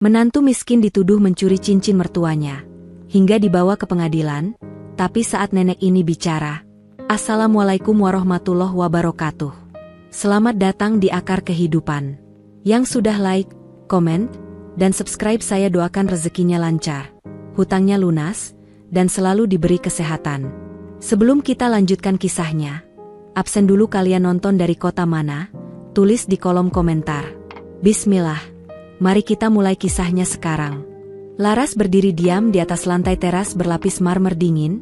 Menantu miskin dituduh mencuri cincin mertuanya, hingga dibawa ke pengadilan, tapi saat nenek ini bicara, "Assalamualaikum warahmatullahi wabarakatuh. Selamat datang di Akar Kehidupan." Yang sudah like, komen, dan subscribe saya doakan rezekinya lancar, hutangnya lunas, dan selalu diberi kesehatan. Sebelum kita lanjutkan kisahnya, absen dulu kalian nonton dari kota mana? Tulis di kolom komentar. Bismillah. Mari kita mulai kisahnya sekarang. Laras berdiri diam di atas lantai teras berlapis marmer dingin,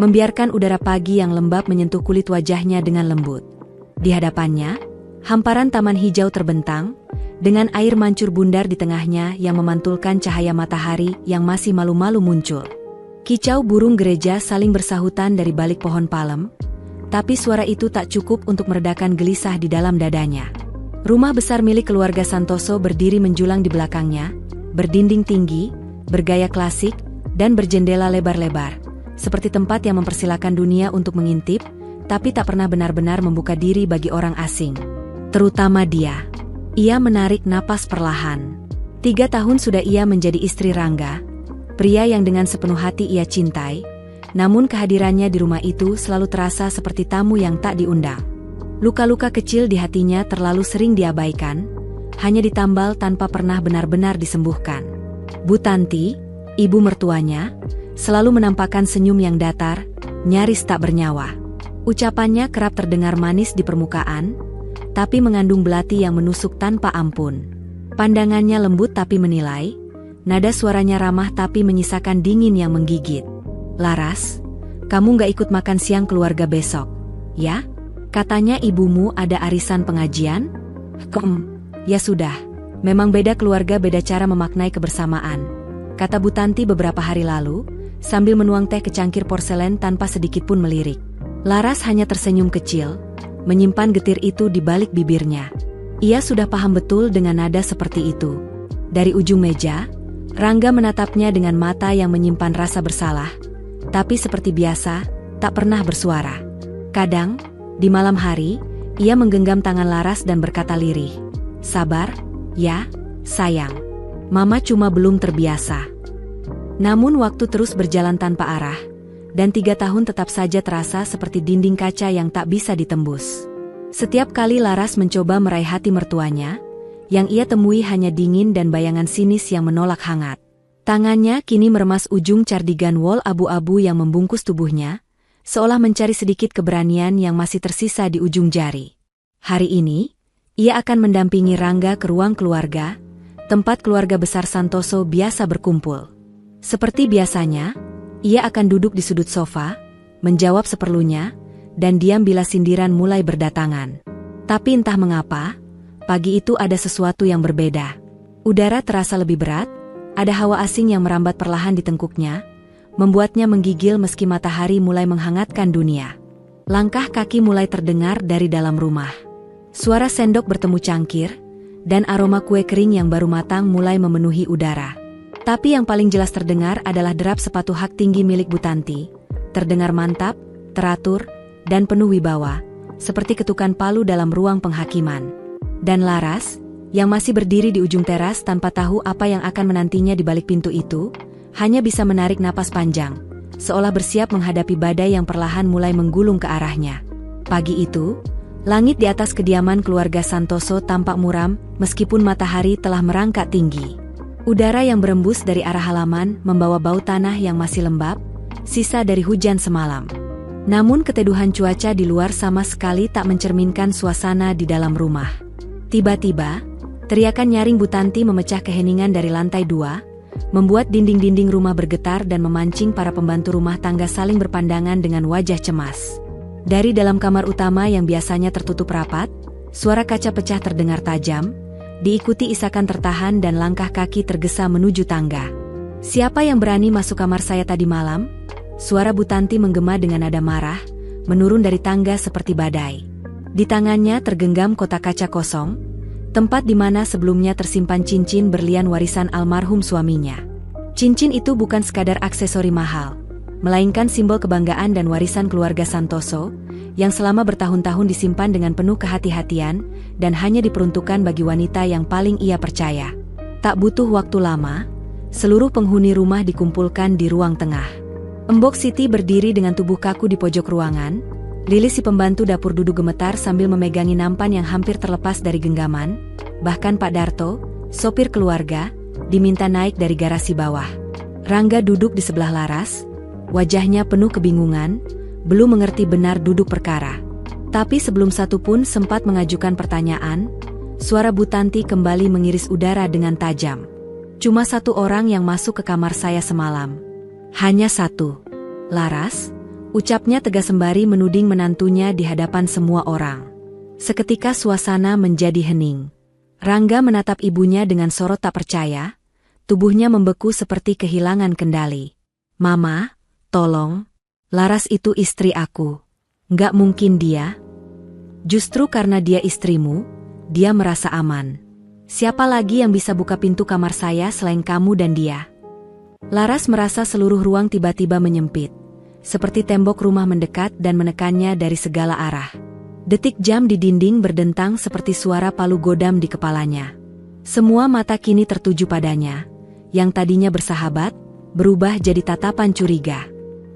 membiarkan udara pagi yang lembab menyentuh kulit wajahnya dengan lembut. Di hadapannya, hamparan taman hijau terbentang, dengan air mancur bundar di tengahnya yang memantulkan cahaya matahari yang masih malu-malu muncul. Kicau burung gereja saling bersahutan dari balik pohon palem, tapi suara itu tak cukup untuk meredakan gelisah di dalam dadanya. Rumah besar milik keluarga Santoso berdiri menjulang di belakangnya, berdinding tinggi, bergaya klasik, dan berjendela lebar-lebar, seperti tempat yang mempersilakan dunia untuk mengintip, tapi tak pernah benar-benar membuka diri bagi orang asing. Terutama dia. Ia menarik napas perlahan. 3 tahun sudah ia menjadi istri Rangga, pria yang dengan sepenuh hati ia cintai, namun kehadirannya di rumah itu selalu terasa seperti tamu yang tak diundang. Luka-luka kecil di hatinya terlalu sering diabaikan, hanya ditambal tanpa pernah benar-benar disembuhkan. Bu Tanti, ibu mertuanya, selalu menampakkan senyum yang datar, nyaris tak bernyawa. Ucapannya kerap terdengar manis di permukaan, tapi mengandung belati yang menusuk tanpa ampun. Pandangannya lembut tapi menilai, nada suaranya ramah tapi menyisakan dingin yang menggigit. "Laras, kamu gak ikut makan siang keluarga besok, ya? Katanya ibumu ada arisan pengajian?" Ya sudah, memang beda keluarga beda cara memaknai kebersamaan," kata Bu Tanti beberapa hari lalu, sambil menuang teh ke cangkir porselen tanpa sedikit pun melirik. Laras hanya tersenyum kecil, menyimpan getir itu di balik bibirnya. Ia sudah paham betul dengan nada seperti itu. Dari ujung meja, Rangga menatapnya dengan mata yang menyimpan rasa bersalah, tapi seperti biasa, tak pernah bersuara. Kadang, di malam hari, ia menggenggam tangan Laras dan berkata lirih, "Sabar, ya, sayang. Mama cuma belum terbiasa." Namun waktu terus berjalan tanpa arah, dan 3 tahun tetap saja terasa seperti dinding kaca yang tak bisa ditembus. Setiap kali Laras mencoba meraih hati mertuanya, yang ia temui hanya dingin dan bayangan sinis yang menolak hangat. Tangannya kini meremas ujung cardigan wol abu-abu yang membungkus tubuhnya, seolah mencari sedikit keberanian yang masih tersisa di ujung jari. Hari ini, ia akan mendampingi Rangga ke ruang keluarga, tempat keluarga besar Santoso biasa berkumpul. Seperti biasanya, ia akan duduk di sudut sofa, menjawab seperlunya, dan diam bila sindiran mulai berdatangan. Tapi entah mengapa, pagi itu ada sesuatu yang berbeda. Udara terasa lebih berat, ada hawa asing yang merambat perlahan di tengkuknya, membuatnya menggigil meski matahari mulai menghangatkan dunia. Langkah kaki mulai terdengar dari dalam rumah. Suara sendok bertemu cangkir, dan aroma kue kering yang baru matang mulai memenuhi udara. Tapi yang paling jelas terdengar adalah derap sepatu hak tinggi milik Bu Tanti, terdengar mantap, teratur, dan penuh wibawa, seperti ketukan palu dalam ruang penghakiman. Dan Laras, yang masih berdiri di ujung teras tanpa tahu apa yang akan menantinya di balik pintu itu, hanya bisa menarik napas panjang, seolah bersiap menghadapi badai yang perlahan mulai menggulung ke arahnya. Pagi itu, langit di atas kediaman keluarga Santoso tampak muram, meskipun matahari telah merangkak tinggi. Udara yang berembus dari arah halaman membawa bau tanah yang masih lembab, sisa dari hujan semalam. Namun keteduhan cuaca di luar sama sekali tak mencerminkan suasana di dalam rumah. Tiba-tiba, teriakan nyaring Bu Tanti memecah keheningan dari lantai 2, membuat dinding-dinding rumah bergetar dan memancing para pembantu rumah tangga saling berpandangan dengan wajah cemas. Dari dalam kamar utama yang biasanya tertutup rapat, suara kaca pecah terdengar tajam, diikuti isakan tertahan dan langkah kaki tergesa menuju tangga. "Siapa yang berani masuk kamar saya tadi malam?" Suara Bu Tanti menggema dengan nada marah, menurun dari tangga seperti badai. Di tangannya tergenggam kotak kaca kosong, tempat di mana sebelumnya tersimpan cincin berlian warisan almarhum suaminya. Cincin itu bukan sekadar aksesori mahal, melainkan simbol kebanggaan dan warisan keluarga Santoso, yang selama bertahun-tahun disimpan dengan penuh kehati-hatian, dan hanya diperuntukkan bagi wanita yang paling ia percaya. Tak butuh waktu lama, seluruh penghuni rumah dikumpulkan di ruang tengah. Embok Siti berdiri dengan tubuh kaku di pojok ruangan. Lilis si pembantu dapur duduk gemetar sambil memegangi nampan yang hampir terlepas dari genggaman. Bahkan Pak Darto, sopir keluarga, diminta naik dari garasi bawah. Rangga duduk di sebelah Laras, wajahnya penuh kebingungan, belum mengerti benar duduk perkara. Tapi sebelum satu pun sempat mengajukan pertanyaan, suara Bu Tanti kembali mengiris udara dengan tajam. Cuma satu orang yang masuk ke kamar saya semalam. Hanya satu. Laras, ucapnya tegas sembari menuding menantunya di hadapan semua orang. Seketika suasana menjadi hening. Rangga menatap ibunya dengan sorot tak percaya, tubuhnya membeku seperti kehilangan kendali. Mama, tolong, Laras itu istri aku. Nggak mungkin dia. Justru karena dia istrimu, dia merasa aman. Siapa lagi yang bisa buka pintu kamar saya selain kamu dan dia? Laras merasa seluruh ruang tiba-tiba menyempit. Seperti tembok rumah mendekat dan menekannya dari segala arah. Detik jam di dinding berdentang seperti suara palu godam di kepalanya. Semua mata kini tertuju padanya. Yang tadinya bersahabat, berubah jadi tatapan curiga.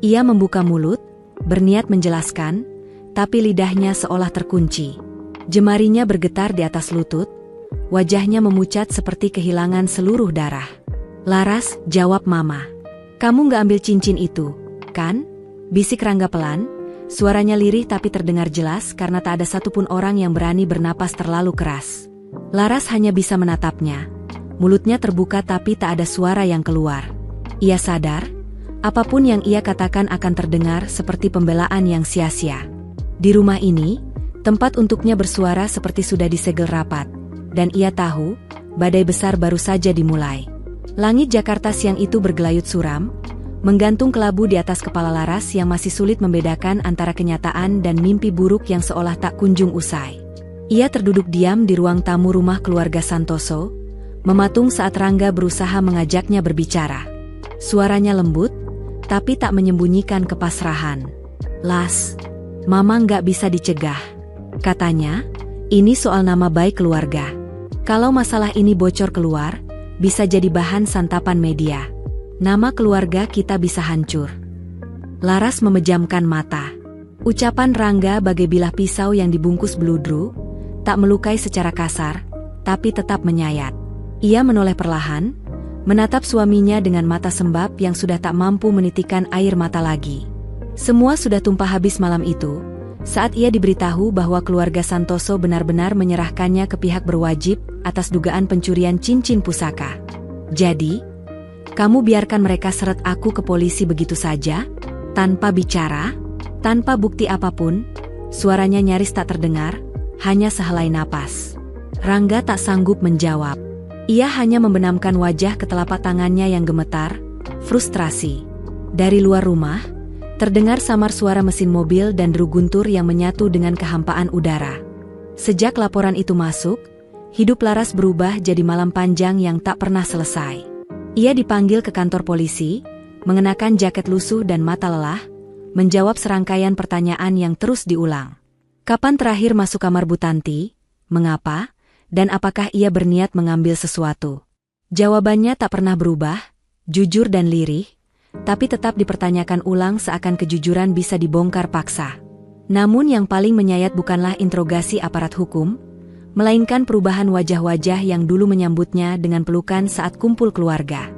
Ia membuka mulut, berniat menjelaskan, tapi lidahnya seolah terkunci. Jemarinya bergetar di atas lutut, wajahnya memucat seperti kehilangan seluruh darah. Laras, jawab Mama. Kamu nggak ambil cincin itu, kan? Bisik Rangga pelan, suaranya lirih tapi terdengar jelas karena tak ada satupun orang yang berani bernapas terlalu keras. Laras hanya bisa menatapnya. Mulutnya terbuka tapi tak ada suara yang keluar. Ia sadar, apapun yang ia katakan akan terdengar seperti pembelaan yang sia-sia. Di rumah ini, tempat untuknya bersuara seperti sudah disegel rapat. Dan ia tahu, badai besar baru saja dimulai. Langit Jakarta siang itu bergelayut suram, menggantung kelabu di atas kepala Laras yang masih sulit membedakan antara kenyataan dan mimpi buruk yang seolah tak kunjung usai. Ia terduduk diam di ruang tamu rumah keluarga Santoso, mematung saat Rangga berusaha mengajaknya berbicara. Suaranya lembut, tapi tak menyembunyikan kepasrahan. Las, Mama nggak bisa dicegah. Katanya, ini soal nama baik keluarga. Kalau masalah ini bocor keluar, bisa jadi bahan santapan media. Nama keluarga kita bisa hancur. Laras memejamkan mata. Ucapan Rangga bagai bilah pisau yang dibungkus beludru, tak melukai secara kasar, tapi tetap menyayat. Ia menoleh perlahan, menatap suaminya dengan mata sembab yang sudah tak mampu menitikan air mata lagi. Semua sudah tumpah habis malam itu, saat ia diberitahu bahwa keluarga Santoso benar-benar menyerahkannya ke pihak berwajib atas dugaan pencurian cincin pusaka. Jadi, kamu biarkan mereka seret aku ke polisi begitu saja? Tanpa bicara? Tanpa bukti apapun? Suaranya nyaris tak terdengar, hanya sehelai napas. Rangga tak sanggup menjawab. Ia hanya membenamkan wajah ke telapak tangannya yang gemetar, frustrasi. Dari luar rumah, terdengar samar suara mesin mobil dan deru guntur yang menyatu dengan kehampaan udara. Sejak laporan itu masuk, hidup Laras berubah jadi malam panjang yang tak pernah selesai. Ia dipanggil ke kantor polisi, mengenakan jaket lusuh dan mata lelah, menjawab serangkaian pertanyaan yang terus diulang. Kapan terakhir masuk kamar Bu Tanti? Mengapa? Dan apakah ia berniat mengambil sesuatu? Jawabannya tak pernah berubah, jujur dan lirih, tapi tetap dipertanyakan ulang seakan kejujuran bisa dibongkar paksa. Namun yang paling menyayat bukanlah interogasi aparat hukum, melainkan perubahan wajah-wajah yang dulu menyambutnya dengan pelukan saat kumpul keluarga.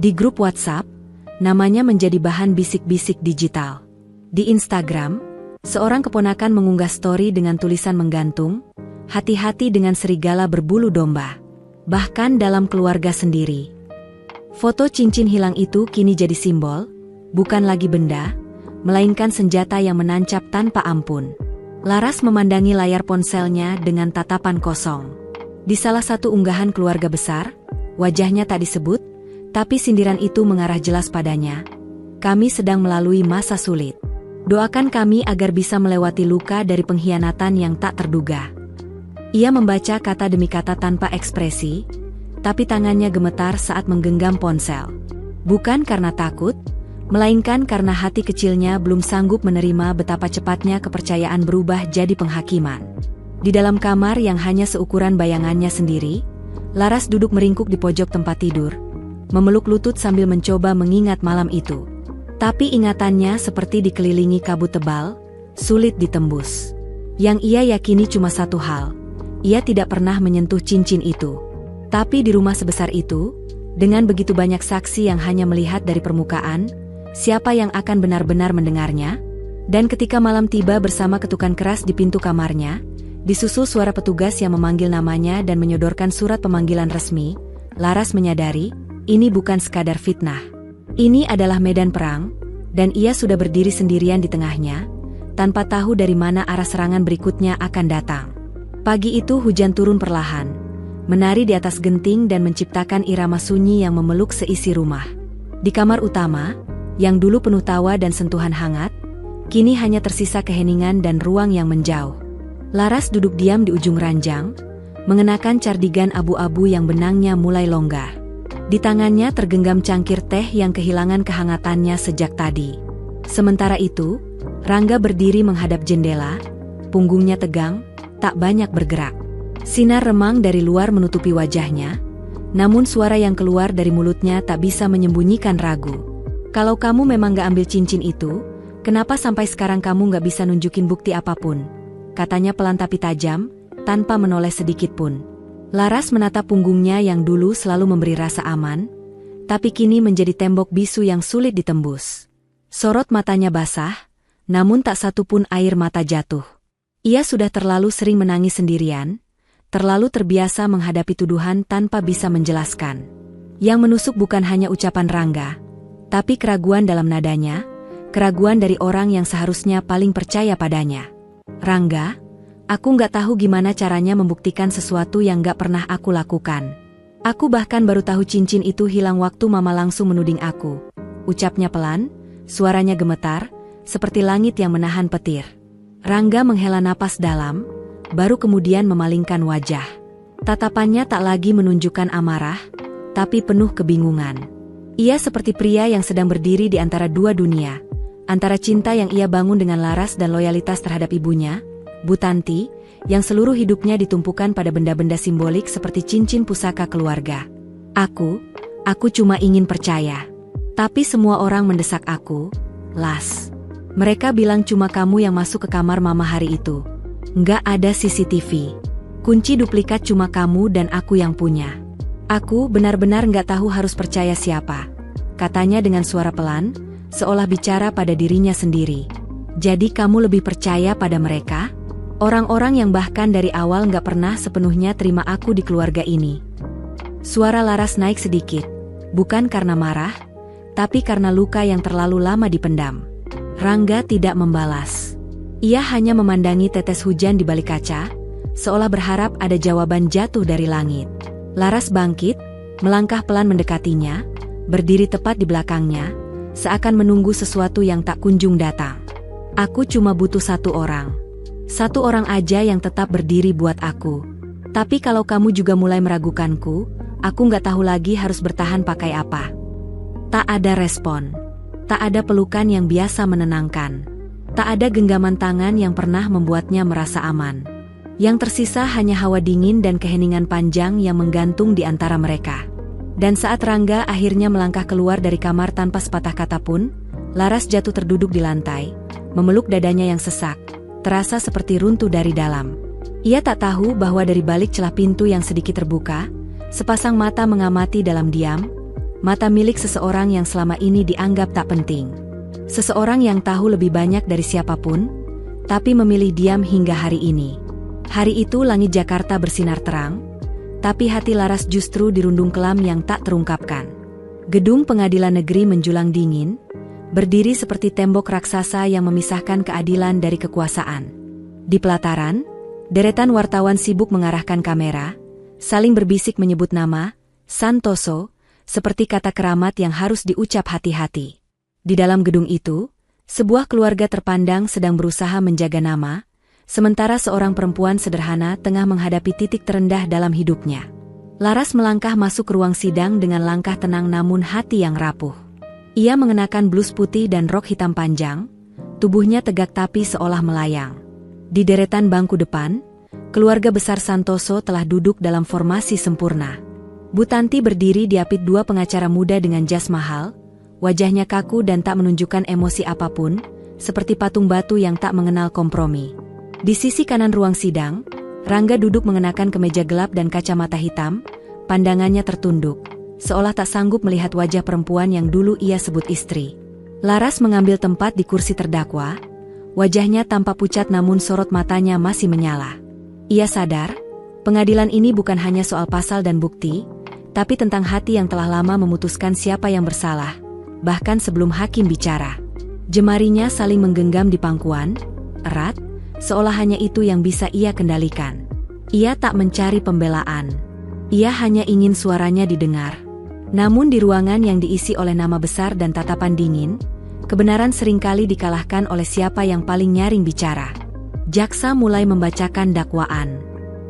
Di grup WhatsApp, namanya menjadi bahan bisik-bisik digital. Di Instagram, seorang keponakan mengunggah story dengan tulisan menggantung, hati-hati dengan serigala berbulu domba. Bahkan dalam keluarga sendiri, foto cincin hilang itu kini jadi simbol, bukan lagi benda, melainkan senjata yang menancap tanpa ampun. Laras memandangi layar ponselnya dengan tatapan kosong. Di salah satu unggahan keluarga besar, wajahnya tak disebut, tapi sindiran itu mengarah jelas padanya. Kami sedang melalui masa sulit. Doakan kami agar bisa melewati luka dari pengkhianatan yang tak terduga. Ia membaca kata demi kata tanpa ekspresi, tapi tangannya gemetar saat menggenggam ponsel. Bukan karena takut, melainkan karena hati kecilnya belum sanggup menerima betapa cepatnya kepercayaan berubah jadi penghakiman. Di dalam kamar yang hanya seukuran bayangannya sendiri, Laras duduk meringkuk di pojok tempat tidur, memeluk lutut sambil mencoba mengingat malam itu. Tapi ingatannya seperti dikelilingi kabut tebal, sulit ditembus. Yang ia yakini cuma satu hal, ia tidak pernah menyentuh cincin itu. Tapi di rumah sebesar itu, dengan begitu banyak saksi yang hanya melihat dari permukaan, siapa yang akan benar-benar mendengarnya? Dan ketika malam tiba bersama ketukan keras di pintu kamarnya, disusul suara petugas yang memanggil namanya dan menyodorkan surat pemanggilan resmi, Laras menyadari, ini bukan sekadar fitnah. Ini adalah medan perang, dan ia sudah berdiri sendirian di tengahnya, tanpa tahu dari mana arah serangan berikutnya akan datang. Pagi itu hujan turun perlahan, menari di atas genting dan menciptakan irama sunyi yang memeluk seisi rumah. Di kamar utama, yang dulu penuh tawa dan sentuhan hangat, kini hanya tersisa keheningan dan ruang yang menjauh. Laras duduk diam di ujung ranjang, mengenakan cardigan abu-abu yang benangnya mulai longgar. Di tangannya tergenggam cangkir teh yang kehilangan kehangatannya sejak tadi. Sementara itu, Rangga berdiri menghadap jendela, punggungnya tegang, tak banyak bergerak. Sinar remang dari luar menutupi wajahnya, namun suara yang keluar dari mulutnya tak bisa menyembunyikan ragu. Kalau kamu memang gak ambil cincin itu, kenapa sampai sekarang kamu gak bisa nunjukin bukti apapun? Katanya pelan tapi tajam, tanpa menoleh sedikit pun. Laras menatap punggungnya yang dulu selalu memberi rasa aman, tapi kini menjadi tembok bisu yang sulit ditembus. Sorot matanya basah, namun tak satu pun air mata jatuh. Ia sudah terlalu sering menangis sendirian, terlalu terbiasa menghadapi tuduhan tanpa bisa menjelaskan. Yang menusuk bukan hanya ucapan Rangga, tapi keraguan dalam nadanya, keraguan dari orang yang seharusnya paling percaya padanya. Rangga, aku nggak tahu gimana caranya membuktikan sesuatu yang nggak pernah aku lakukan. Aku bahkan baru tahu cincin itu hilang waktu mama langsung menuding aku. Ucapnya pelan, suaranya gemetar, seperti langit yang menahan petir. Rangga menghela napas dalam, baru kemudian memalingkan wajah. Tatapannya tak lagi menunjukkan amarah, tapi penuh kebingungan. Ia seperti pria yang sedang berdiri di antara dua dunia, antara cinta yang ia bangun dengan Laras dan loyalitas terhadap ibunya, Bu Tanti, yang seluruh hidupnya ditumpukan pada benda-benda simbolik seperti cincin pusaka keluarga. Aku cuma ingin percaya. Tapi semua orang mendesak aku, Las. Mereka bilang cuma kamu yang masuk ke kamar mama hari itu. Nggak ada CCTV. Kunci duplikat cuma kamu dan aku yang punya. Aku benar-benar nggak tahu harus percaya siapa, katanya dengan suara pelan, seolah bicara pada dirinya sendiri. Jadi kamu lebih percaya pada mereka? Orang-orang yang bahkan dari awal nggak pernah sepenuhnya terima aku di keluarga ini. Suara Laras naik sedikit, bukan karena marah, tapi karena luka yang terlalu lama dipendam. Rangga tidak membalas. Ia hanya memandangi tetes hujan di balik kaca, seolah berharap ada jawaban jatuh dari langit. Laras bangkit, melangkah pelan mendekatinya, berdiri tepat di belakangnya, seakan menunggu sesuatu yang tak kunjung datang. Aku cuma butuh satu orang. Satu orang aja yang tetap berdiri buat aku. Tapi kalau kamu juga mulai meragukanku, aku nggak tahu lagi harus bertahan pakai apa. Tak ada respon. Tak ada pelukan yang biasa menenangkan. Tak ada genggaman tangan yang pernah membuatnya merasa aman. Yang tersisa hanya hawa dingin dan keheningan panjang yang menggantung di antara mereka. Dan saat Rangga akhirnya melangkah keluar dari kamar tanpa sepatah kata pun, Laras jatuh terduduk di lantai, memeluk dadanya yang sesak, terasa seperti runtuh dari dalam. Ia tak tahu bahwa dari balik celah pintu yang sedikit terbuka, sepasang mata mengamati dalam diam, mata milik seseorang yang selama ini dianggap tak penting. Seseorang yang tahu lebih banyak dari siapapun, tapi memilih diam hingga hari ini. Hari itu langit Jakarta bersinar terang, tapi hati Laras justru dirundung kelam yang tak terungkapkan. Gedung pengadilan negeri menjulang dingin, berdiri seperti tembok raksasa yang memisahkan keadilan dari kekuasaan. Di pelataran, deretan wartawan sibuk mengarahkan kamera, saling berbisik menyebut nama, Santoso, seperti kata keramat yang harus diucap hati-hati. Di dalam gedung itu, sebuah keluarga terpandang sedang berusaha menjaga nama, sementara seorang perempuan sederhana tengah menghadapi titik terendah dalam hidupnya. Laras melangkah masuk ke ruang sidang dengan langkah tenang namun hati yang rapuh. Ia mengenakan blus putih dan rok hitam panjang, tubuhnya tegak tapi seolah melayang. Di deretan bangku depan, Keluarga besar Santoso telah duduk dalam formasi sempurna. Bu Tanti berdiri diapit dua pengacara muda dengan jas mahal, wajahnya kaku dan tak menunjukkan emosi apapun, seperti patung batu yang tak mengenal kompromi. Di sisi kanan ruang sidang, Rangga duduk mengenakan kemeja gelap dan kacamata hitam, pandangannya tertunduk, seolah tak sanggup melihat wajah perempuan yang dulu ia sebut istri. Laras mengambil tempat di kursi terdakwa, wajahnya tampak pucat namun sorot matanya masih menyala. Ia sadar, pengadilan ini bukan hanya soal pasal dan bukti, tapi tentang hati yang telah lama memutuskan siapa yang bersalah, bahkan sebelum hakim bicara. Jemarinya saling menggenggam di pangkuan, erat, seolah hanya itu yang bisa ia kendalikan. Ia tak mencari pembelaan. Ia hanya ingin suaranya didengar. Namun di ruangan yang diisi oleh nama besar dan tatapan dingin, kebenaran seringkali dikalahkan oleh siapa yang paling nyaring bicara. Jaksa mulai membacakan dakwaan.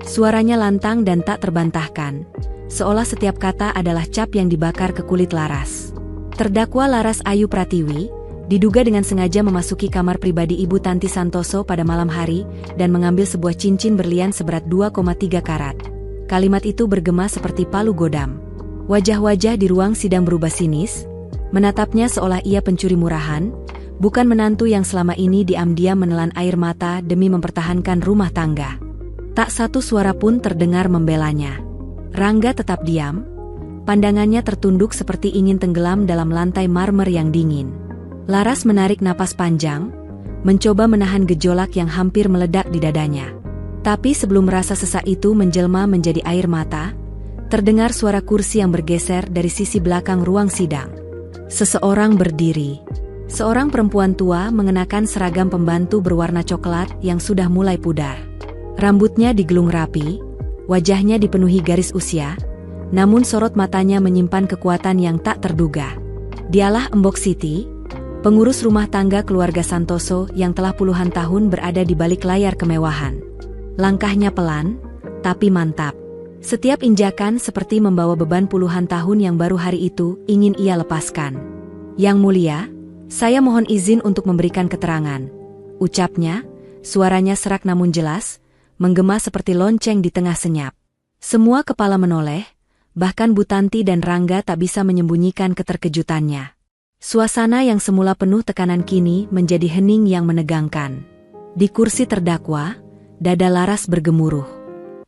Suaranya lantang dan tak terbantahkan, seolah setiap kata adalah cap yang dibakar ke kulit Laras. Terdakwa Laras Ayu Pratiwi diduga dengan sengaja memasuki kamar pribadi Ibu Tanti Santoso pada malam hari dan mengambil sebuah cincin berlian seberat 2,3 karat. Kalimat itu bergema seperti palu godam. Wajah-wajah di ruang sidang berubah sinis, menatapnya seolah ia pencuri murahan, bukan menantu yang selama ini diam-diam menelan air mata demi mempertahankan rumah tangga. Tak satu suara pun terdengar membelanya. Rangga tetap diam, pandangannya tertunduk seperti ingin tenggelam dalam lantai marmer yang dingin. Laras menarik napas panjang, mencoba menahan gejolak yang hampir meledak di dadanya. Tapi sebelum rasa sesak itu menjelma menjadi air mata, terdengar suara kursi yang bergeser dari sisi belakang ruang sidang. Seseorang berdiri. Seorang perempuan tua mengenakan seragam pembantu berwarna coklat yang sudah mulai pudar. Rambutnya digulung rapi, wajahnya dipenuhi garis usia, namun sorot matanya menyimpan kekuatan yang tak terduga. Dialah Mbok Siti, pengurus rumah tangga keluarga Santoso yang telah puluhan tahun berada di balik layar kemewahan. Langkahnya pelan, tapi mantap. Setiap injakan seperti membawa beban puluhan tahun yang baru hari itu ingin ia lepaskan. Yang mulia, saya mohon izin untuk memberikan keterangan, ucapnya, suaranya serak namun jelas, menggema seperti lonceng di tengah senyap. Semua kepala menoleh, bahkan Bu Tanti dan Rangga tak bisa menyembunyikan keterkejutannya. Suasana yang semula penuh tekanan kini menjadi hening yang menegangkan. Di kursi terdakwa, dada Laras bergemuruh.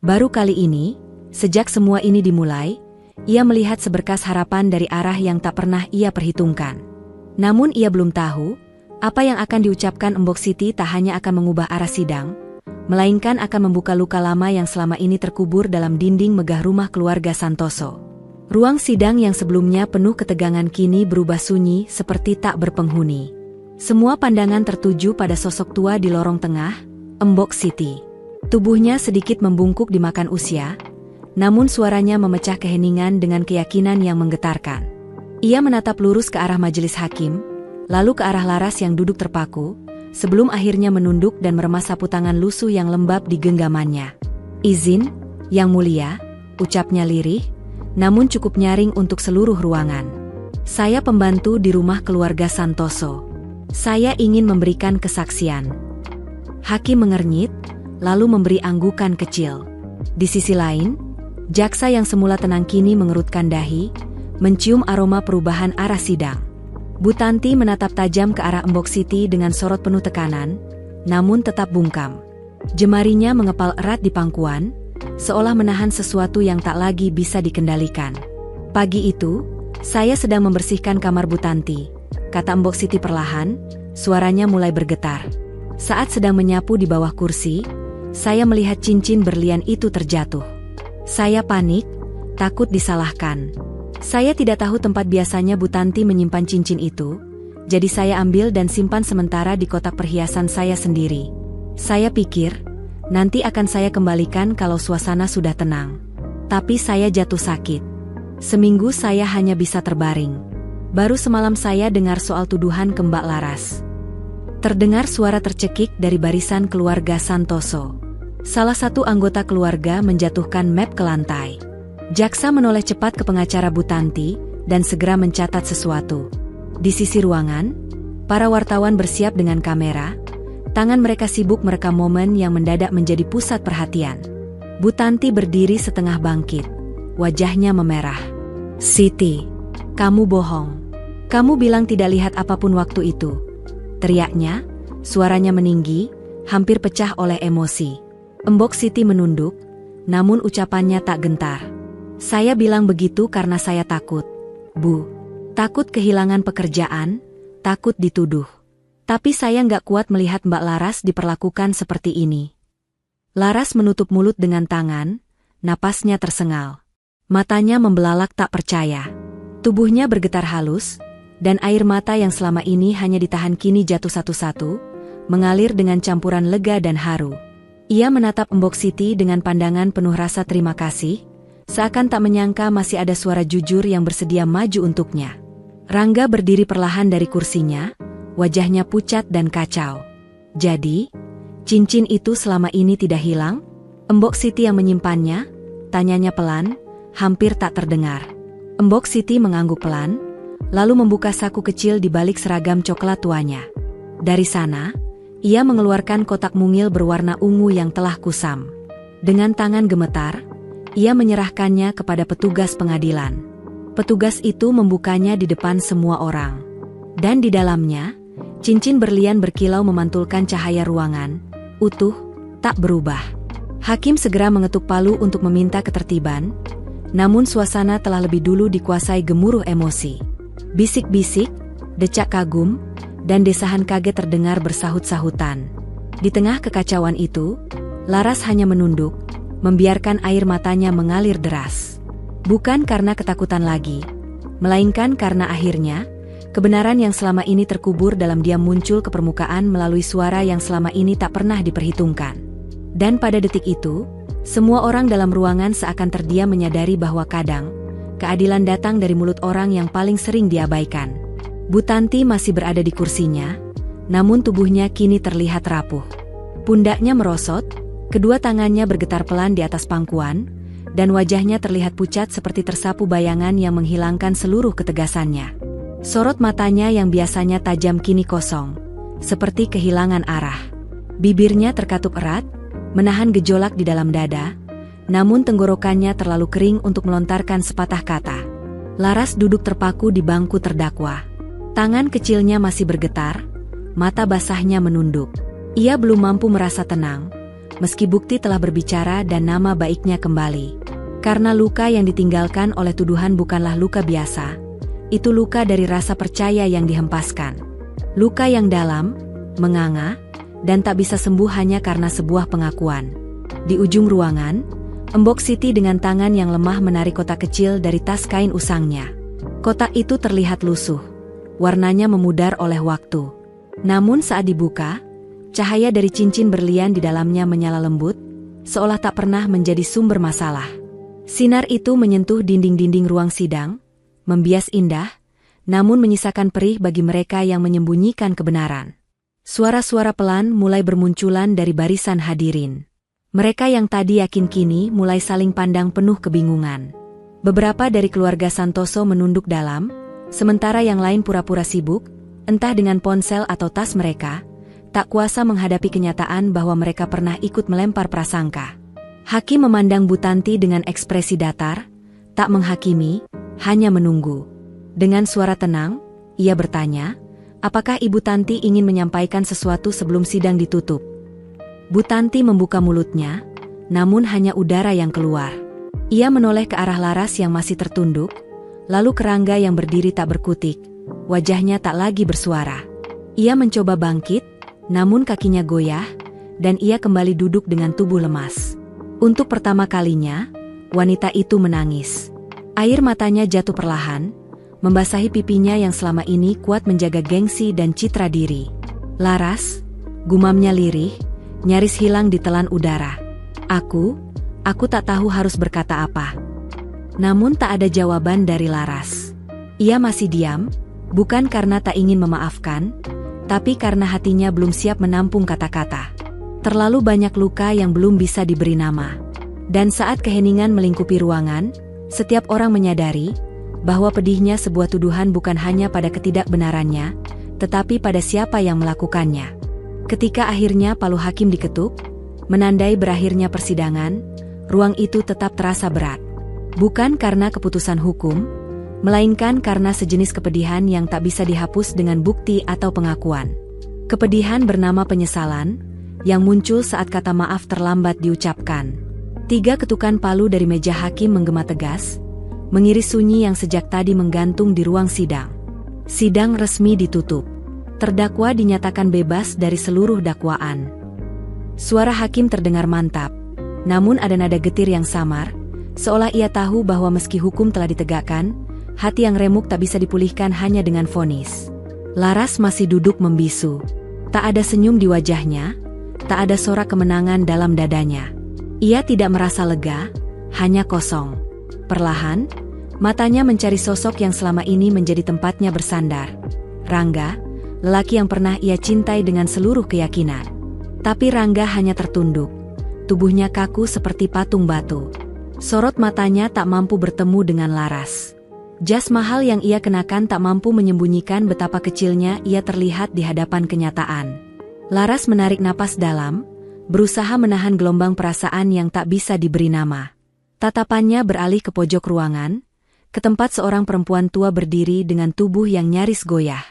Baru kali ini, sejak semua ini dimulai, ia melihat seberkas harapan dari arah yang tak pernah ia perhitungkan. Namun ia belum tahu, apa yang akan diucapkan Mbok Siti tak hanya akan mengubah arah sidang, melainkan akan membuka luka lama yang selama ini terkubur dalam dinding megah rumah keluarga Santoso. Ruang sidang yang sebelumnya penuh ketegangan kini berubah sunyi seperti tak berpenghuni. Semua pandangan tertuju pada sosok tua di lorong tengah, Mbok Siti. Tubuhnya sedikit membungkuk dimakan usia, namun suaranya memecah keheningan dengan keyakinan yang menggetarkan. Ia menatap lurus ke arah majelis hakim, lalu ke arah Laras yang duduk terpaku, sebelum akhirnya menunduk dan meremas sapu tangan lusuh yang lembab di genggamannya. "Izin, Yang Mulia," ucapnya lirih, namun cukup nyaring untuk seluruh ruangan. "Saya pembantu di rumah keluarga Santoso. Saya ingin memberikan kesaksian." Hakim mengernyit, lalu memberi anggukan kecil. Di sisi lain, jaksa yang semula tenang kini mengerutkan dahi, mencium aroma perubahan arah sidang. Bu Tanti menatap tajam ke arah Mbok Siti dengan sorot penuh tekanan, namun tetap bungkam. Jemarinya mengepal erat di pangkuan, seolah menahan sesuatu yang tak lagi bisa dikendalikan. "Pagi itu, saya sedang membersihkan kamar Bu Tanti," kata Mbok Siti perlahan, suaranya mulai bergetar. "Saat sedang menyapu di bawah kursi, saya melihat cincin berlian itu terjatuh. Saya panik, takut disalahkan. Saya tidak tahu tempat biasanya Bu Tanti menyimpan cincin itu, jadi saya ambil dan simpan sementara di kotak perhiasan saya sendiri. Saya pikir, nanti akan saya kembalikan kalau suasana sudah tenang. Tapi saya jatuh sakit. Seminggu saya hanya bisa terbaring. Baru semalam saya dengar soal tuduhan ke Mbak Laras." Terdengar suara tercekik dari barisan keluarga Santoso. Salah satu anggota keluarga menjatuhkan map ke lantai. Jaksa menoleh cepat ke pengacara Bu Tanti dan segera mencatat sesuatu. Di sisi ruangan, para wartawan bersiap dengan kamera. Tangan mereka sibuk merekam momen yang mendadak menjadi pusat perhatian. Bu Tanti berdiri setengah bangkit. Wajahnya memerah. "Siti, kamu bohong. Kamu bilang tidak lihat apapun waktu itu." Teriaknya, suaranya meninggi, hampir pecah oleh emosi. Embok Siti menunduk, namun ucapannya tak gentar. "Saya bilang begitu karena saya takut, Bu. Takut kehilangan pekerjaan, takut dituduh. Tapi saya nggak kuat melihat Mbak Laras diperlakukan seperti ini." Laras menutup mulut dengan tangan, napasnya tersengal. Matanya membelalak tak percaya. Tubuhnya bergetar halus, dan air mata yang selama ini hanya ditahan kini jatuh satu-satu, mengalir dengan campuran lega dan haru. Ia menatap Embok Siti dengan pandangan penuh rasa terima kasih, seakan tak menyangka masih ada suara jujur yang bersedia maju untuknya. Rangga berdiri perlahan dari kursinya, wajahnya pucat dan kacau. "Jadi, cincin itu selama ini tidak hilang?" Embok Siti yang menyimpannya, tanyanya pelan, hampir tak terdengar. Embok Siti mengangguk pelan, lalu membuka saku kecil di balik seragam coklat tuanya. Dari sana, ia mengeluarkan kotak mungil berwarna ungu yang telah kusam. Dengan tangan gemetar, ia menyerahkannya kepada petugas pengadilan. Petugas itu membukanya di depan semua orang. Dan di dalamnya, cincin berlian berkilau memantulkan cahaya ruangan, utuh, tak berubah. Hakim segera mengetuk palu untuk meminta ketertiban, namun suasana telah lebih dulu dikuasai gemuruh emosi. Bisik-bisik, decak kagum, dan desahan kaget terdengar bersahut-sahutan. Di tengah kekacauan itu, Laras hanya menunduk, membiarkan air matanya mengalir deras. Bukan karena ketakutan lagi, melainkan karena akhirnya, kebenaran yang selama ini terkubur dalam diam muncul ke permukaan melalui suara yang selama ini tak pernah diperhitungkan. Dan pada detik itu, semua orang dalam ruangan seakan terdiam menyadari bahwa kadang, keadilan datang dari mulut orang yang paling sering diabaikan. Bu Tanti masih berada di kursinya, namun tubuhnya kini terlihat rapuh. Pundaknya merosot, kedua tangannya bergetar pelan di atas pangkuan, dan wajahnya terlihat pucat seperti tersapu bayangan yang menghilangkan seluruh ketegasannya. Sorot matanya yang biasanya tajam kini kosong, seperti kehilangan arah. Bibirnya terkatup erat, menahan gejolak di dalam dada, namun tenggorokannya terlalu kering untuk melontarkan sepatah kata. Laras duduk terpaku di bangku terdakwa. Tangan kecilnya masih bergetar, mata basahnya menunduk. Ia belum mampu merasa tenang, meski bukti telah berbicara dan nama baiknya kembali. Karena luka yang ditinggalkan oleh tuduhan bukanlah luka biasa, itu luka dari rasa percaya yang dihempaskan. Luka yang dalam, menganga, dan tak bisa sembuh hanya karena sebuah pengakuan. Di ujung ruangan, Embok Siti dengan tangan yang lemah menarik kotak kecil dari tas kain usangnya. Kotak itu terlihat lusuh, warnanya memudar oleh waktu. Namun saat dibuka, cahaya dari cincin berlian di dalamnya menyala lembut, seolah tak pernah menjadi sumber masalah. Sinar itu menyentuh dinding-dinding ruang sidang, membias indah, namun menyisakan perih bagi mereka yang menyembunyikan kebenaran. Suara-suara pelan mulai bermunculan dari barisan hadirin. Mereka yang tadi yakin kini mulai saling pandang penuh kebingungan. Beberapa dari keluarga Santoso menunduk dalam, sementara yang lain pura-pura sibuk, entah dengan ponsel atau tas mereka, tak kuasa menghadapi kenyataan bahwa mereka pernah ikut melempar prasangka. Hakim memandang Bu Tanti dengan ekspresi datar, tak menghakimi, hanya menunggu. Dengan suara tenang, ia bertanya, "Apakah Ibu Tanti ingin menyampaikan sesuatu sebelum sidang ditutup?" Bu Tanti membuka mulutnya, namun hanya udara yang keluar. Ia menoleh ke arah Laras yang masih tertunduk, lalu ke Rangga yang berdiri tak berkutik, wajahnya tak lagi bersuara. Ia mencoba bangkit, namun kakinya goyah, dan ia kembali duduk dengan tubuh lemas. Untuk pertama kalinya, wanita itu menangis. Air matanya jatuh perlahan, membasahi pipinya yang selama ini kuat menjaga gengsi dan citra diri. "Laras," gumamnya lirih, nyaris hilang di telan udara. Aku tak tahu harus berkata apa." Namun tak ada jawaban dari Laras. Ia masih diam, bukan karena tak ingin memaafkan, tapi karena hatinya belum siap menampung kata-kata. Terlalu banyak luka yang belum bisa diberi nama. Dan saat keheningan melingkupi ruangan, setiap orang menyadari bahwa pedihnya sebuah tuduhan bukan hanya pada ketidakbenarannya, tetapi pada siapa yang melakukannya. Ketika akhirnya palu hakim diketuk, menandai berakhirnya persidangan, ruang itu tetap terasa berat. Bukan karena keputusan hukum, melainkan karena sejenis kepedihan yang tak bisa dihapus dengan bukti atau pengakuan. Kepedihan bernama penyesalan, yang muncul saat kata maaf terlambat diucapkan. 3 ketukan palu dari meja hakim menggema tegas, mengiris sunyi yang sejak tadi menggantung di ruang sidang. Sidang resmi ditutup. Terdakwa dinyatakan bebas dari seluruh dakwaan. Suara hakim terdengar mantap, namun ada nada getir yang samar, seolah ia tahu bahwa meski hukum telah ditegakkan, hati yang remuk tak bisa dipulihkan hanya dengan vonis. Laras masih duduk membisu. Tak ada senyum di wajahnya, tak ada sorak kemenangan dalam dadanya. Ia tidak merasa lega, hanya kosong. Perlahan, matanya mencari sosok yang selama ini menjadi tempatnya bersandar. Rangga, lelaki yang pernah ia cintai dengan seluruh keyakinan. Tapi Rangga hanya tertunduk. Tubuhnya kaku seperti patung batu. Sorot matanya tak mampu bertemu dengan Laras. Jas mahal yang ia kenakan tak mampu menyembunyikan betapa kecilnya ia terlihat di hadapan kenyataan. Laras menarik napas dalam, berusaha menahan gelombang perasaan yang tak bisa diberi nama. Tatapannya beralih ke pojok ruangan, ke tempat seorang perempuan tua berdiri dengan tubuh yang nyaris goyah.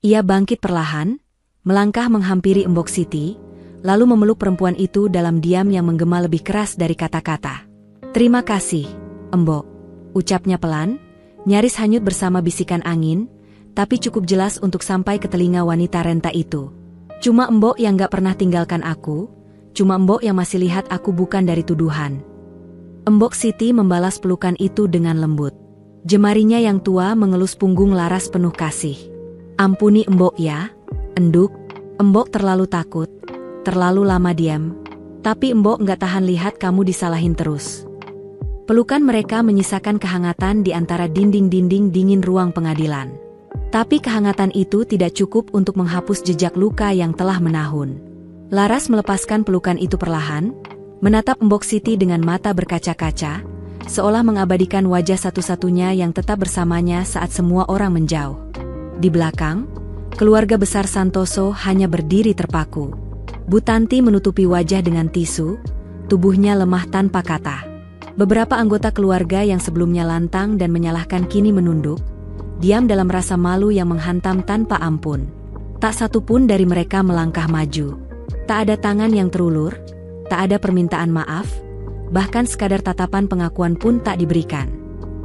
Ia bangkit perlahan, melangkah menghampiri Embok Siti, lalu memeluk perempuan itu dalam diam yang menggema lebih keras dari kata-kata. "Terima kasih, Embok," ucapnya pelan, nyaris hanyut bersama bisikan angin, tapi cukup jelas untuk sampai ke telinga wanita renta itu. "Cuma Embok yang gak pernah tinggalkan aku, cuma Embok yang masih lihat aku bukan dari tuduhan." Embok Siti membalas pelukan itu dengan lembut. Jemarinya yang tua mengelus punggung Laras penuh kasih. "Ampuni Embok ya, enduk, Embok terlalu takut, terlalu lama diam, tapi Embok gak tahan lihat kamu disalahin terus." Pelukan mereka menyisakan kehangatan di antara dinding-dinding dingin ruang pengadilan. Tapi kehangatan itu tidak cukup untuk menghapus jejak luka yang telah menahun. Laras melepaskan pelukan itu perlahan, menatap Embok Siti dengan mata berkaca-kaca, seolah mengabadikan wajah satu-satunya yang tetap bersamanya saat semua orang menjauh. Di belakang, keluarga besar Santoso hanya berdiri terpaku. Bu Tanti menutupi wajah dengan tisu, tubuhnya lemah tanpa kata. Beberapa anggota keluarga yang sebelumnya lantang dan menyalahkan kini menunduk, diam dalam rasa malu yang menghantam tanpa ampun. Tak satu pun dari mereka melangkah maju. Tak ada tangan yang terulur, tak ada permintaan maaf, bahkan sekadar tatapan pengakuan pun tak diberikan.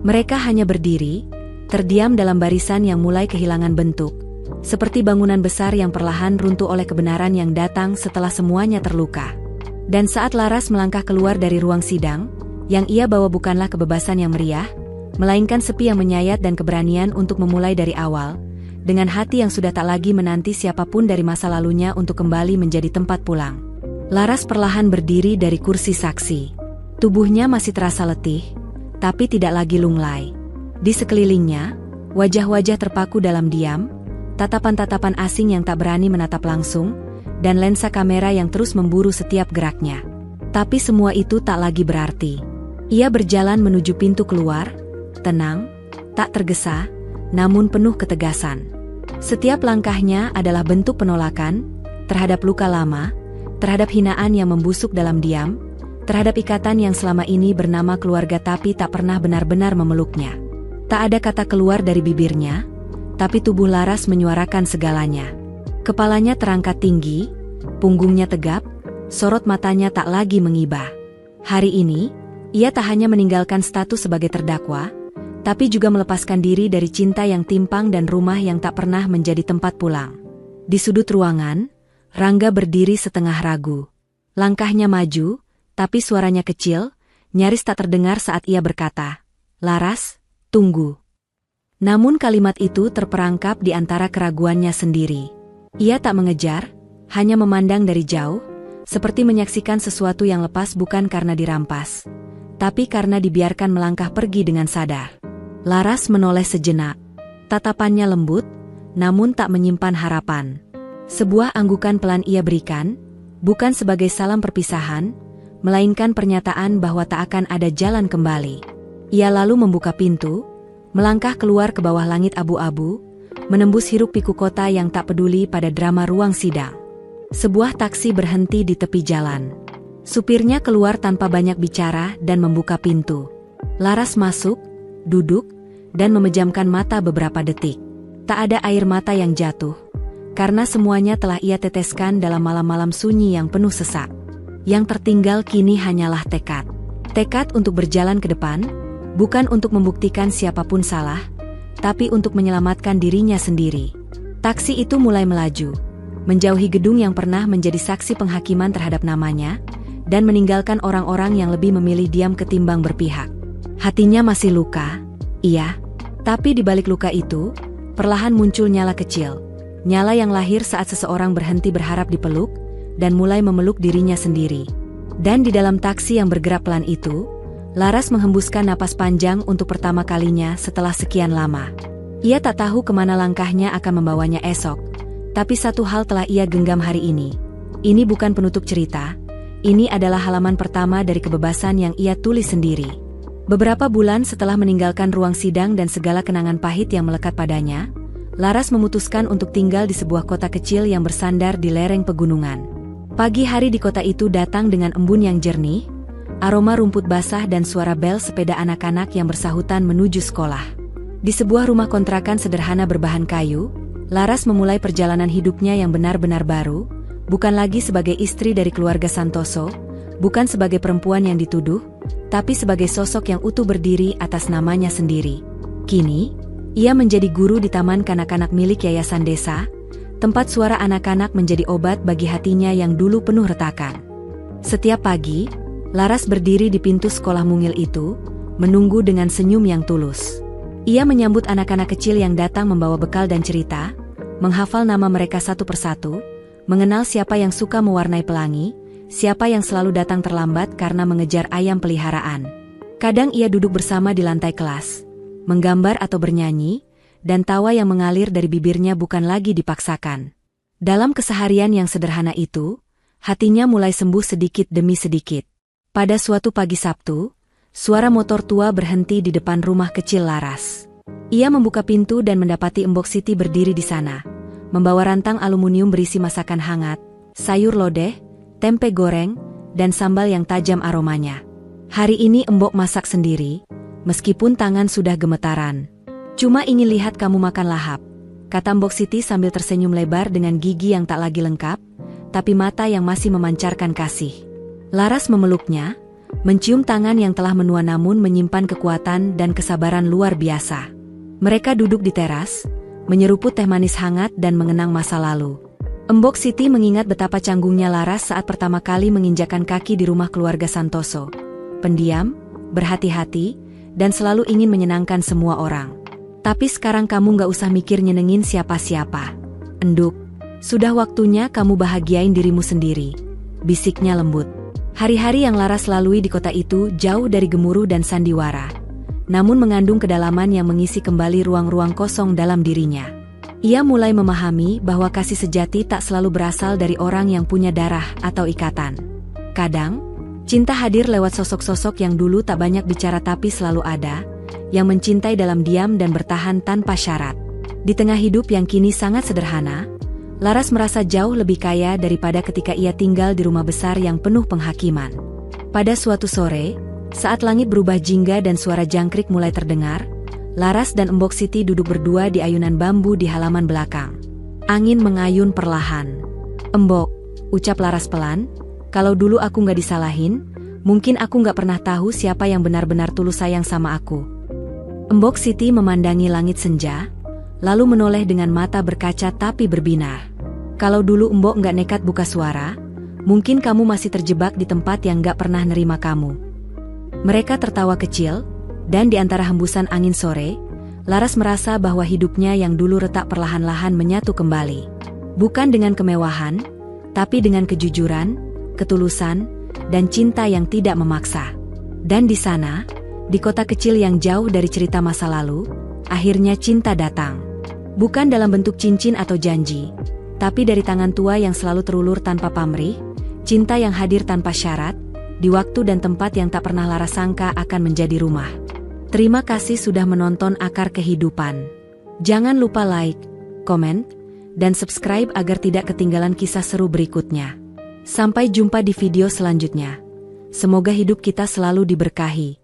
Mereka hanya berdiri, terdiam dalam barisan yang mulai kehilangan bentuk, seperti bangunan besar yang perlahan runtuh oleh kebenaran yang datang setelah semuanya terluka. Dan saat Laras melangkah keluar dari ruang sidang, yang ia bawa bukanlah kebebasan yang meriah, melainkan sepi yang menyayat dan keberanian untuk memulai dari awal, dengan hati yang sudah tak lagi menanti siapapun dari masa lalunya untuk kembali menjadi tempat pulang. Laras perlahan berdiri dari kursi saksi. Tubuhnya masih terasa letih, tapi tidak lagi lunglai. Di sekelilingnya, wajah-wajah terpaku dalam diam, tatapan-tatapan asing yang tak berani menatap langsung, dan lensa kamera yang terus memburu setiap geraknya. Tapi semua itu tak lagi berarti. Ia berjalan menuju pintu keluar, tenang, tak tergesa, namun penuh ketegasan. Setiap langkahnya adalah bentuk penolakan, terhadap luka lama, terhadap hinaan yang membusuk dalam diam, terhadap ikatan yang selama ini bernama keluarga tapi tak pernah benar-benar memeluknya. Tak ada kata keluar dari bibirnya, tapi tubuh Laras menyuarakan segalanya. Kepalanya terangkat tinggi, punggungnya tegap, sorot matanya tak lagi mengibah. Hari ini, ia tak hanya meninggalkan status sebagai terdakwa, tapi juga melepaskan diri dari cinta yang timpang dan rumah yang tak pernah menjadi tempat pulang. Di sudut ruangan, Rangga berdiri setengah ragu. Langkahnya maju, tapi suaranya kecil, nyaris tak terdengar saat ia berkata, "Laras, tunggu." Namun kalimat itu terperangkap di antara keraguannya sendiri. Ia tak mengejar, hanya memandang dari jauh, seperti menyaksikan sesuatu yang lepas bukan karena dirampas, tapi karena dibiarkan melangkah pergi dengan sadar. Laras menoleh sejenak. Tatapannya lembut, namun tak menyimpan harapan. Sebuah anggukan pelan ia berikan, bukan sebagai salam perpisahan, melainkan pernyataan bahwa tak akan ada jalan kembali. Ia lalu membuka pintu, melangkah keluar ke bawah langit abu-abu, menembus hiruk pikuk kota yang tak peduli pada drama ruang sidang. Sebuah taksi berhenti di tepi jalan. Supirnya keluar tanpa banyak bicara dan membuka pintu. Laras masuk, duduk, dan memejamkan mata beberapa detik. Tak ada air mata yang jatuh, karena semuanya telah ia teteskan dalam malam-malam sunyi yang penuh sesak. Yang tertinggal kini hanyalah tekad. Tekad untuk berjalan ke depan, bukan untuk membuktikan siapapun salah, tapi untuk menyelamatkan dirinya sendiri. Taksi itu mulai melaju, menjauhi gedung yang pernah menjadi saksi penghakiman terhadap namanya, dan meninggalkan orang-orang yang lebih memilih diam ketimbang berpihak. Hatinya masih luka, iya, tapi di balik luka itu, perlahan muncul nyala kecil. Nyala yang lahir saat seseorang berhenti berharap dipeluk, dan mulai memeluk dirinya sendiri. Dan di dalam taksi yang bergerak pelan itu, Laras menghembuskan napas panjang untuk pertama kalinya setelah sekian lama. Ia tak tahu kemana langkahnya akan membawanya esok, tapi satu hal telah ia genggam hari ini. Ini bukan penutup cerita. Ini adalah halaman pertama dari kebebasan yang ia tulis sendiri. Beberapa bulan setelah meninggalkan ruang sidang dan segala kenangan pahit yang melekat padanya, Laras memutuskan untuk tinggal di sebuah kota kecil yang bersandar di lereng pegunungan. Pagi hari di kota itu datang dengan embun yang jernih, aroma rumput basah dan suara bel sepeda anak-anak yang bersahutan menuju sekolah. Di sebuah rumah kontrakan sederhana berbahan kayu, Laras memulai perjalanan hidupnya yang benar-benar baru, bukan lagi sebagai istri dari keluarga Santoso, bukan sebagai perempuan yang dituduh, tapi sebagai sosok yang utuh berdiri atas namanya sendiri. Kini, ia menjadi guru di taman kanak-kanak milik Yayasan Desa, tempat suara anak-anak menjadi obat bagi hatinya yang dulu penuh retakan. Setiap pagi, Laras berdiri di pintu sekolah mungil itu, menunggu dengan senyum yang tulus. Ia menyambut anak-anak kecil yang datang membawa bekal dan cerita, menghafal nama mereka satu persatu, mengenal siapa yang suka mewarnai pelangi, siapa yang selalu datang terlambat karena mengejar ayam peliharaan. Kadang ia duduk bersama di lantai kelas, menggambar atau bernyanyi, dan tawa yang mengalir dari bibirnya bukan lagi dipaksakan. Dalam keseharian yang sederhana itu, hatinya mulai sembuh sedikit demi sedikit. Pada suatu pagi Sabtu, suara motor tua berhenti di depan rumah kecil Laras. Ia membuka pintu dan mendapati Embok Siti berdiri di sana, membawa rantang aluminium berisi masakan hangat, sayur lodeh, tempe goreng, dan sambal yang tajam aromanya. Hari ini Embok masak sendiri, meskipun tangan sudah gemetaran. Cuma ingin lihat kamu makan lahap, kata Embok Siti sambil tersenyum lebar dengan gigi yang tak lagi lengkap, tapi mata yang masih memancarkan kasih. Laras memeluknya, mencium tangan yang telah menua namun menyimpan kekuatan dan kesabaran luar biasa. Mereka duduk di teras, menyeruput teh manis hangat dan mengenang masa lalu. Embok Siti mengingat betapa canggungnya Laras saat pertama kali menginjakan kaki di rumah keluarga Santoso. Pendiam, berhati-hati, dan selalu ingin menyenangkan semua orang. Tapi sekarang kamu gak usah mikir nyenengin siapa-siapa. Enduk, sudah waktunya kamu bahagiain dirimu sendiri, bisiknya lembut. Hari-hari yang Laras lalui di kota itu jauh dari gemuruh dan sandiwara, namun mengandung kedalaman yang mengisi kembali ruang-ruang kosong dalam dirinya. Ia mulai memahami bahwa kasih sejati tak selalu berasal dari orang yang punya darah atau ikatan. Kadang, cinta hadir lewat sosok-sosok yang dulu tak banyak bicara tapi selalu ada, yang mencintai dalam diam dan bertahan tanpa syarat. Di tengah hidup yang kini sangat sederhana, Laras merasa jauh lebih kaya daripada ketika ia tinggal di rumah besar yang penuh penghakiman. Pada suatu sore, saat langit berubah jingga dan suara jangkrik mulai terdengar, Laras dan Embok Siti duduk berdua di ayunan bambu di halaman belakang. Angin mengayun perlahan. "Embok," ucap Laras pelan, "kalau dulu aku gak disalahin, mungkin aku gak pernah tahu siapa yang benar-benar tulus sayang sama aku." Embok Siti memandangi langit senja, lalu menoleh dengan mata berkaca tapi berbinar. "Kalau dulu Embok gak nekat buka suara, mungkin kamu masih terjebak di tempat yang gak pernah nerima kamu." Mereka tertawa kecil, dan di antara hembusan angin sore, Laras merasa bahwa hidupnya yang dulu retak perlahan-lahan menyatu kembali. Bukan dengan kemewahan, tapi dengan kejujuran, ketulusan, dan cinta yang tidak memaksa. Dan di sana, di kota kecil yang jauh dari cerita masa lalu, akhirnya cinta datang. Bukan dalam bentuk cincin atau janji, tapi dari tangan tua yang selalu terulur tanpa pamrih, cinta yang hadir tanpa syarat, di waktu dan tempat yang tak pernah Laras sangka akan menjadi rumah. Terima kasih sudah menonton Akar Kehidupan. Jangan lupa like, komen, dan subscribe agar tidak ketinggalan kisah seru berikutnya. Sampai jumpa di video selanjutnya. Semoga hidup kita selalu diberkahi.